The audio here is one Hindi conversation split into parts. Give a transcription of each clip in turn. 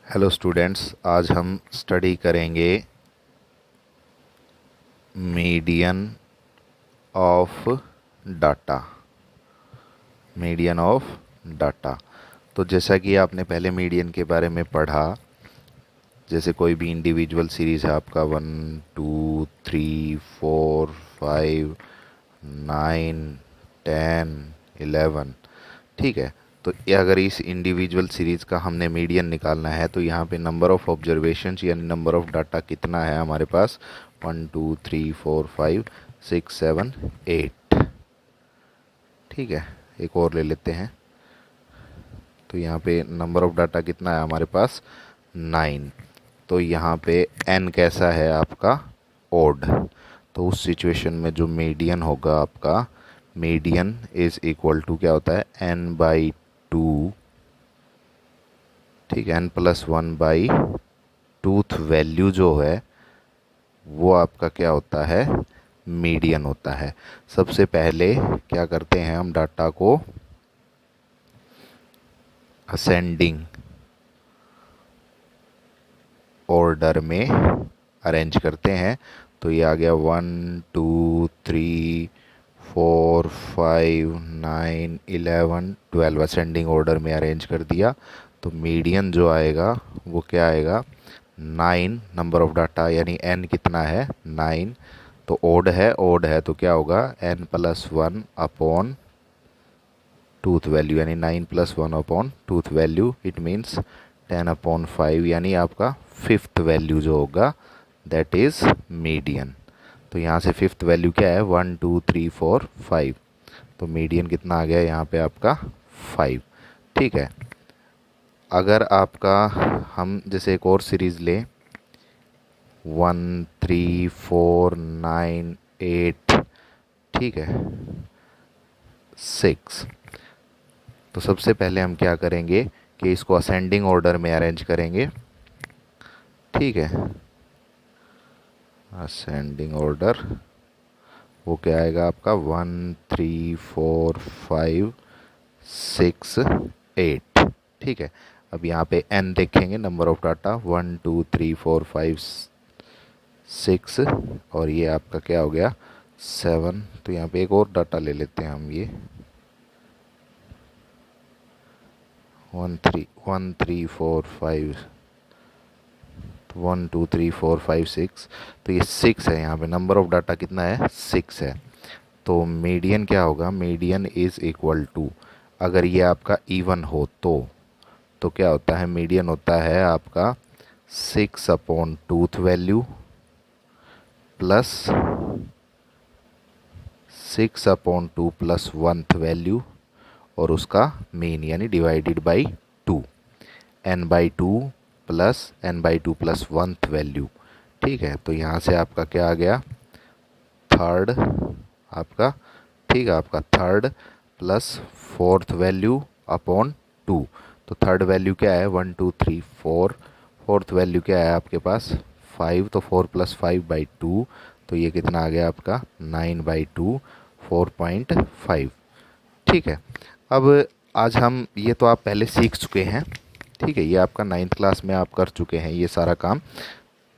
हेलो स्टूडेंट्स, आज हम स्टडी करेंगे median of data. Median of data. तो जैसा कि आपने पहले मीडियन के बारे में पढ़ा, जैसे कोई भी इंडिविजुअल सीरीज़ है आपका 1 2 3 4 5 9 10 11, ठीक है। तो ये अगर इस इंडिविजुअल सीरीज़ का हमने मीडियन निकालना है तो यहाँ पे नंबर ऑफ़ ऑब्जर्वेशंस यानी नंबर ऑफ़ डाटा कितना है हमारे पास, 1 2 3 4 5 6 7 8। ठीक है, एक और ले लेते हैं। तो यहाँ पे नंबर ऑफ़ डाटा कितना है हमारे पास, 9। तो यहाँ पे n कैसा है आपका, ओड। तो उस सिचुएशन में जो मीडियन होगा आपका, मीडियन इज़ इक्वल टू क्या होता है, n/2। ठीक है, n+1/2 वैल्यू जो है वो आपका क्या होता है, मीडियन होता है। सबसे पहले क्या करते हैं, हम डाटा को असेंडिंग ऑर्डर में अरेंज करते हैं। तो ये आ गया 1 2 3 4 5 9 11 12 असेंडिंग ऑर्डर में अरेंज कर दिया। तो मीडियन जो आएगा वो क्या आएगा, 9। नंबर ऑफ डाटा यानी n कितना है, 9। तो ओड है तो क्या होगा, n+1 अपॉन टूथ वैल्यू, यानी 9+1 upon tooth value. It means 10/5, यानी आपका फिफ्थ वैल्यू जो होगा दैट इज़ मीडियन। तो यहाँ से फिफ्थ वैल्यू क्या है, 1 2 3 4 5। तो मीडियन कितना आ गया यहाँ पे आपका, 5। ठीक है। अगर आपका हम जैसे एक और सीरीज़ लें, 1 3 4 9 8, ठीक है, 6। तो सबसे पहले हम क्या करेंगे कि इसको असेंडिंग ऑर्डर में अरेंज करेंगे। ठीक है, असेंडिंग ऑर्डर वो क्या आएगा आपका, 1 3 4 5 6 8। ठीक है। अब यहाँ पे n देखेंगे, नंबर ऑफ डाटा 1 2 3 4 5 6, और ये आपका क्या हो गया, 7। तो यहाँ पे एक और डाटा ले लेते हैं हम, ये 1 3 4 5, 1 2 3 4 5 6। तो ये 6 है, यहाँ पे नंबर ऑफ डाटा कितना है, 6 है। तो मीडियन क्या होगा, मीडियन इज़ इक्वल टू, अगर ये आपका इवन हो तो क्या होता है, मीडियन होता है आपका 6/2 प्लस 6/2 प्लस 1 और उसका मीन, यानी divided by 2, n/2 plus n/2 plus 1 ठीक है। तो यहाँ से आपका क्या आ गया, थर्ड आपका, ठीक है, आपका third plus fourth value upon 2। तो थर्ड वैल्यू क्या है, 1 2 3 4। फोर्थ वैल्यू क्या है आपके पास, 5। तो 4+5/2, तो ये कितना आ गया आपका, 9/2, 4.5। ठीक है। अब आज हम, ये तो आप पहले सीख चुके हैं, ठीक है, ये आपका 9th क्लास में आप कर चुके हैं ये सारा काम।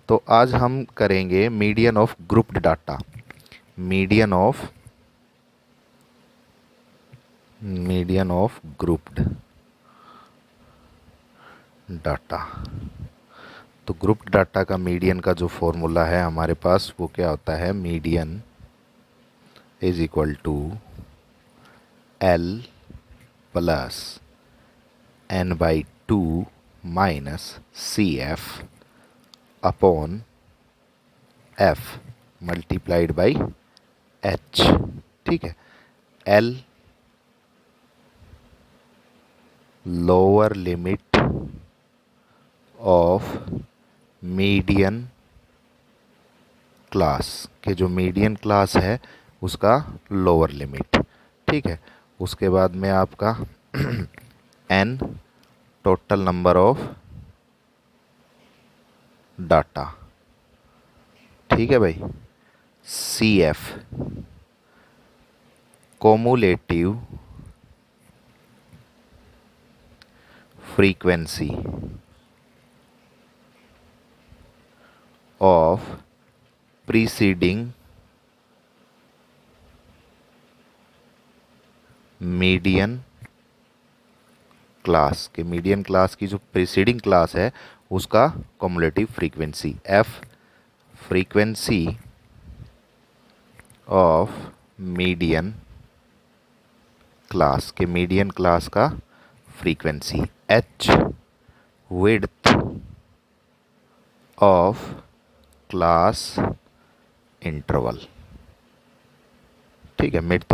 तो आज हम करेंगे median of grouped data. Median of grouped data. तो ग्रुप्ड डाटा का मीडियन का जो फॉर्मूला है हमारे पास वो क्या होता है, median is equal to L plus n/2 minus CF upon F multiplied by H। ठीक है। L lower limit of median class के, जो मीडियन क्लास है उसका लोअर लिमिट। ठीक है। उसके बाद में आपका n total number of data. ठीक है भाई। CF cumulative frequency of preceding median class के मीडियन क्लास की जो प्रीसीडिंग क्लास है उसका cumulative frequency F frequency of median class के मीडियन क्लास का frequency H width of class interval. ठीक है, विड्थ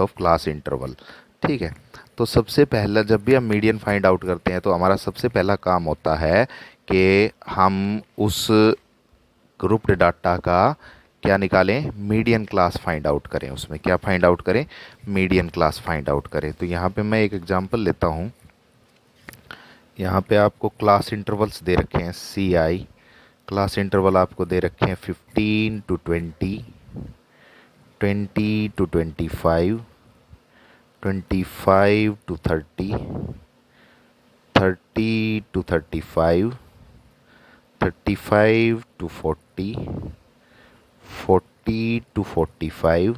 ऑफ क्लास इंटरवल। ठीक है, तो सबसे पहला जब भी हम मीडियन फाइंड आउट करते हैं तो हमारा सबसे पहला काम होता है कि हम उस ग्रुप्ड डाटा का क्या निकालें, मीडियन क्लास फाइंड आउट करें। उसमें क्या फाइंड आउट करें, मीडियन क्लास फाइंड आउट करें। तो यहाँ पे मैं एक एग्जांपल लेता हूँ। यहाँ पे आपको क्लास इंटरवल्स दे रखे हैं सी आई। क्लास इंटरवल आपको दे रखे हैं 15 to 20, 20 to 25, 25 to 30, 30 to 35, 35 to 40, 40 to 45,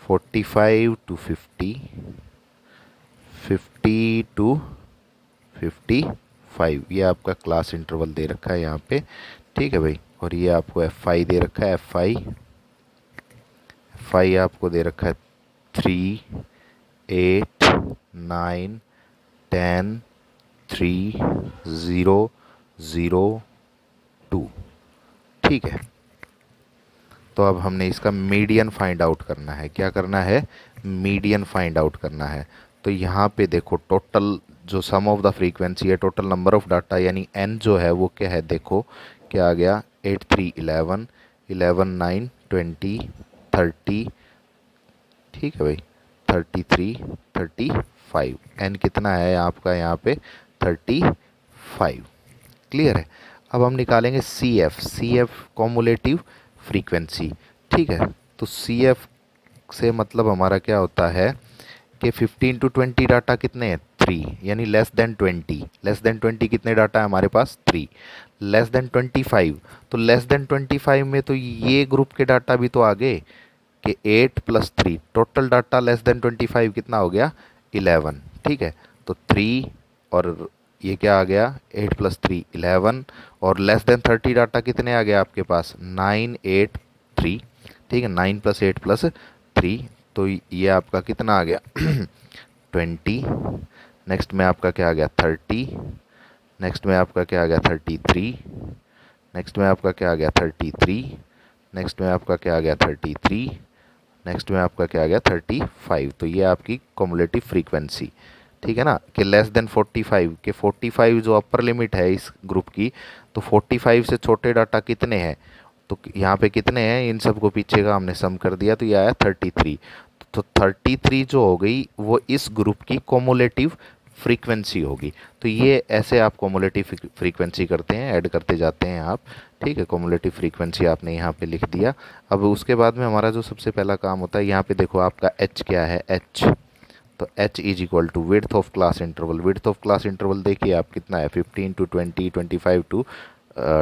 45 to 50, 50 to 55। ये आपका क्लास इंटरवल दे रखा है यहाँ पे। ठीक है भाई, और ये आपको एफ आई दे रखा है। एफ आई आपको दे रखा है 3, 8, 9, 10, 3, 0, 0, 2। ठीक है, तो अब हमने इसका मीडियन फाइंड आउट करना है। क्या करना है, मीडियन फाइंड आउट करना है। तो यहाँ पे देखो टोटल जो सम ऑफ द फ्रीक्वेंसी है, टोटल नंबर ऑफ डाटा यानी n जो है वो क्या है, देखो क्या आ गया, 8 3 11, 11 9 20 30। ठीक है भाई, 33 35। n कितना है आपका यहाँ पे, 35। क्लियर है। अब हम निकालेंगे सी एफ कॉमुलेटिव फ्रीक्वेंसी। ठीक है, तो सी एफ से मतलब हमारा क्या होता है कि 15 to 20 डाटा कितने हैं, 3, यानी लेस देन 20। लेस देन 20 कितने डाटा है हमारे पास, 3। लेस देन 25, तो लेस देन 25 में तो ये ग्रुप के डाटा भी तो आ गए कि 8 + 3, टोटल डाटा लेस देन 25 कितना हो गया, 11। ठीक है, तो 3 और ये क्या आ गया, 8 + 3 11, और लेस देन 30 डाटा कितने आ गए आपके पास, 9 8 3। ठीक है, 9 + 8 + 3, तो ये आपका कितना आ गया 20। नेक्स्ट में आपका क्या आ गया 30। नेक्स्ट में आपका क्या आ गया 33। नेक्स्ट में आपका क्या आ गया 33। नेक्स्ट में आपका क्या आ गया 33। नेक्स्ट में आपका क्या आ गया 35। तो ये आपकी कॉमुलेटिव फ्रीक्वेंसी। ठीक है ना, कि लेस देन 45, के 45 जो अपर लिमिट है इस ग्रुप की, तो 45 से छोटे डाटा कितने हैं, तो यहाँ पे कितने हैं, इन सब को पीछे का हमने सम कर दिया तो ये आया 33। तो 33 जो हो गई वो इस ग्रुप की कॉमुलेटिव फ्रीक्वेंसी होगी। तो ये ऐसे आप कॉमुलेटिव फ्रीक्वेंसी करते हैं, ऐड करते जाते हैं आप। ठीक है, कॉमुलेटिव फ्रीक्वेंसी आपने यहाँ पे लिख दिया। अब उसके बाद में हमारा जो सबसे पहला काम होता है, यहाँ पे देखो आपका एच क्या है, एच, तो h is equal to width of class interval. Width of class interval देखिए आप कितना है, 15 to 20, 25 to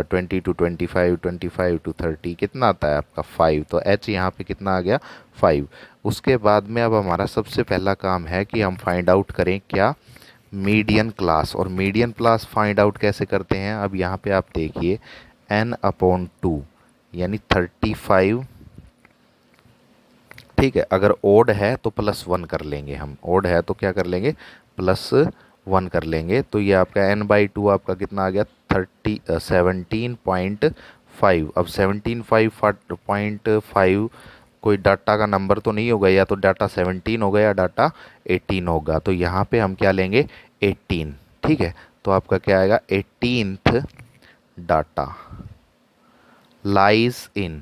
20 to 25, 25 to 30, कितना आता है आपका 5। तो h यहाँ पे कितना आ गया 5। उसके बाद में अब हमारा सबसे पहला काम है कि हम फाइंड आउट करें क्या, मीडियन क्लास। और मीडियन क्लास फाइंड आउट कैसे करते हैं, अब यहाँ पे आप देखिए n/2 यानी 35। ठीक है, अगर ओड है तो +1 कर लेंगे हम, ओड है तो क्या कर लेंगे, +1 कर लेंगे। तो ये आपका n/2 आपका कितना आ गया 17.5। अब 17.5 कोई डाटा का नंबर तो नहीं होगा, या तो डाटा 17 होगा या डाटा 18 होगा। तो यहाँ पे हम क्या लेंगे 18। ठीक है, तो आपका क्या आएगा 18th डाटा लाइज इन,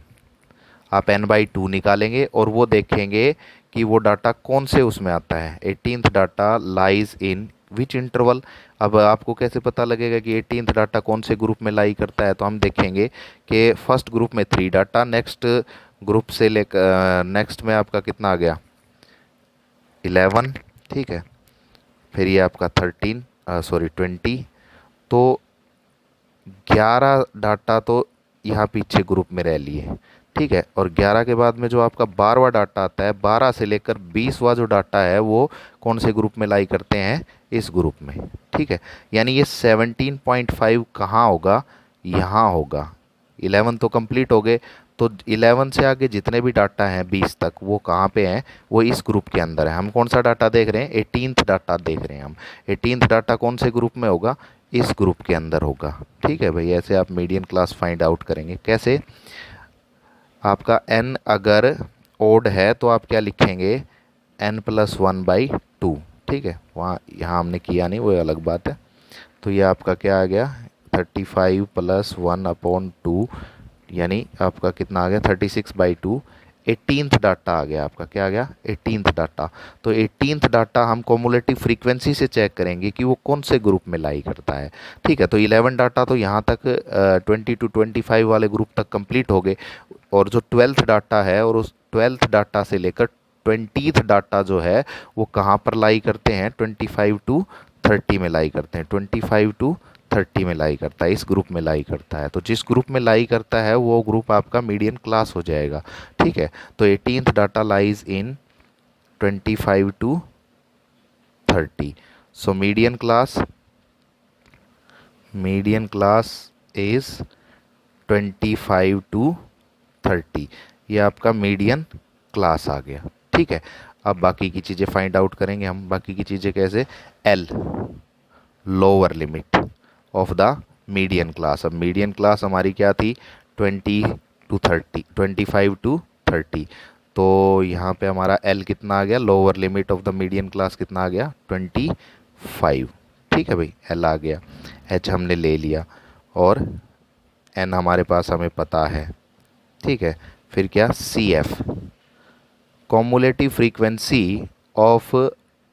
आप n/2 निकालेंगे और वो देखेंगे कि वो डाटा कौन से उसमें आता है। 18th data lies in which interval. अब आपको कैसे पता लगेगा कि 18th डाटा कौन से ग्रुप में लाई करता है, तो हम देखेंगे कि फर्स्ट ग्रुप में 3 डाटा, नेक्स्ट ग्रुप से लेकर नेक्स्ट में आपका कितना आ गया 11। ठीक है, फिर ये आपका 13 20। तो 11 डाटा तो यहाँ पीछे ग्रुप में रह लिए, ठीक है। और 11 के बाद में जो आपका 12वां डाटा आता है, 12 से लेकर 20वां जो डाटा है वो कौन से ग्रुप में लाई करते हैं, इस ग्रुप में, ठीक है। यानी ये 17.5 कहाँ होगा, यहाँ होगा। 11 तो कंप्लीट हो गए, तो 11 से आगे जितने भी डाटा हैं 20 तक वो कहाँ पे हैं, वो इस ग्रुप के अंदर है। हम कौन सा डाटा देख रहे हैं, 18th डाटा देख रहे हैं हम। 18th डाटा कौन से ग्रुप में होगा, इस ग्रुप के अंदर होगा, ठीक है भाई। ऐसे आप मीडियन क्लास फाइंड आउट करेंगे। कैसे, आपका n अगर ओड है तो आप क्या लिखेंगे, n+1/2, ठीक है। वहाँ यहाँ हमने किया नहीं, वो अलग बात है। तो ये आपका क्या आ गया, 35 + 1/2, यानी आपका कितना आ गया, 36/2। 18th डाटा आ गया आपका, क्या आ गया, 18th डाटा। तो 18th डाटा हम कॉमुलेटिव फ्रीक्वेंसी से चेक करेंगे कि वो कौन से ग्रुप में लाई करता है, ठीक है। तो 11 डाटा तो यहाँ तक 20 to 25 वाले ग्रुप तक कंप्लीट हो गए। और जो 12th डाटा है, और उस 12th डाटा से लेकर 20th डाटा जो है वो कहाँ पर लाई करते हैं, 25 to 30 में लाई करते हैं। 25 to 30 में लाई करता है, इस ग्रुप में लाई करता है। तो जिस ग्रुप में लाई करता है वो ग्रुप आपका मीडियन क्लास हो जाएगा, ठीक है। तो 18th data lies in 25 to 30। So median class is 25 to 30। ये आपका मीडियन क्लास आ गया, ठीक है। अब बाकी की चीज़ें फाइंड आउट करेंगे हम। बाकी की चीज़ें कैसे, L lower limit of the median class. अब मीडियन क्लास हमारी क्या थी, 20 to 30, 25 to 30। तो यहाँ पे हमारा एल कितना आ गया, lower limit of the median class कितना आ गया, 25, ठीक है भाई। एल आ गया, एच हमने ले लिया, और एन हमारे पास हमें पता है, ठीक है। फिर क्या, C F cumulative frequency of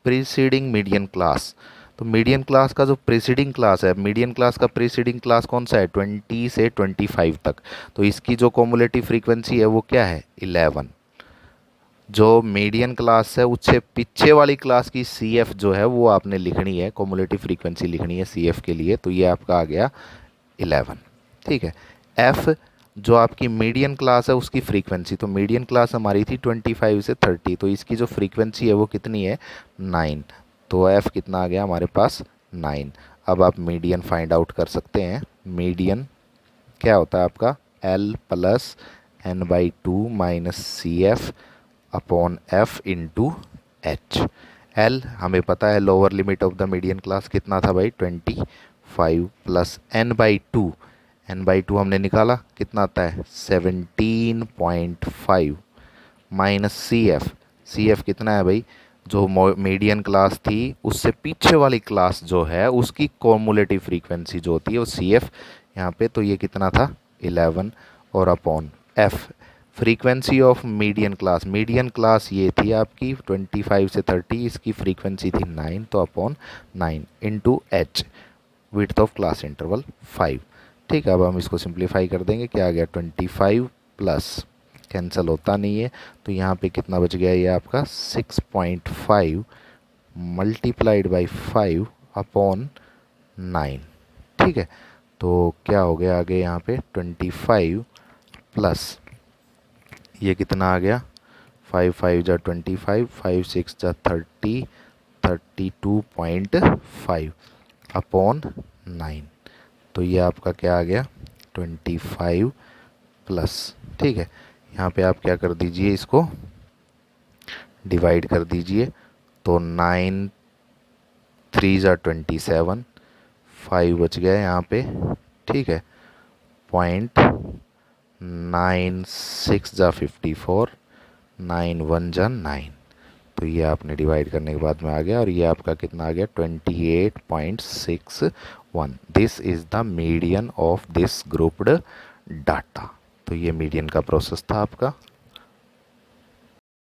preceding median class. तो मीडियन क्लास का जो प्रीसीडिंग क्लास है, मीडियन क्लास का प्रीसीडिंग क्लास कौन सा है, 20 से 25 तक। तो इसकी जो कॉमुलेटिव फ्रीक्वेंसी है वो क्या है, 11। जो मीडियन क्लास है उससे पीछे वाली क्लास की सी एफ जो है वो आपने लिखनी है, कॉमुलेटिव फ्रीक्वेंसी लिखनी है सी एफ के लिए। तो ये आपका आ गया 11, ठीक है। एफ जो आपकी मीडियन क्लास है उसकी फ्रीक्वेंसी, तो मीडियन क्लास हमारी थी 25 से 30, तो इसकी जो फ्रीक्वेंसी है वो कितनी है, 9। तो एफ कितना आ गया हमारे पास, 9। अब आप मीडियन फाइंड आउट कर सकते हैं। मीडियन क्या होता है आपका, L + n/2 - CF/F × H। L हमें पता है, lower limit of the median class कितना था भाई, 25 + n/2। n/2 हमने निकाला, कितना आता है, 17.5 - CF कितना है भाई, जो मीडियन क्लास थी उससे पीछे वाली क्लास जो है उसकी कॉमुलेटिव फ्रीक्वेंसी जो होती है वो CF यहाँ पे। तो ये कितना था, 11, और upon F frequency of median class ये थी आपकी 25 से 30, इसकी फ्रीक्वेंसी थी 9, तो upon 9 × H width of class interval 5, ठीक है। अब हम इसको सिंप्लीफाई कर देंगे, क्या आ गया, 25 प्लस कैंसिल होता नहीं है, तो यहाँ पे कितना बच गया, ये आपका 6.5 × 5/9, ठीक है। तो क्या हो गया आगे, यहाँ पे 25 प्लस ये कितना आ गया, 5 5 जा 25, 5 6 जा 30, 32.5/9। तो ये आपका क्या आ गया, 25 प्लस, ठीक है। यहाँ पे आप क्या कर दीजिए, इसको डिवाइड कर दीजिए। तो 9 3 जा 27, 5 बच गया यहाँ पे, ठीक है। 0.96 जा 54, 9 1 जा 9। तो ये आपने डिवाइड करने के बाद में आ गया, और ये आपका कितना आ गया, 28.61। This is the median of this grouped data. तो ये मीडियन का प्रोसेस था आपका।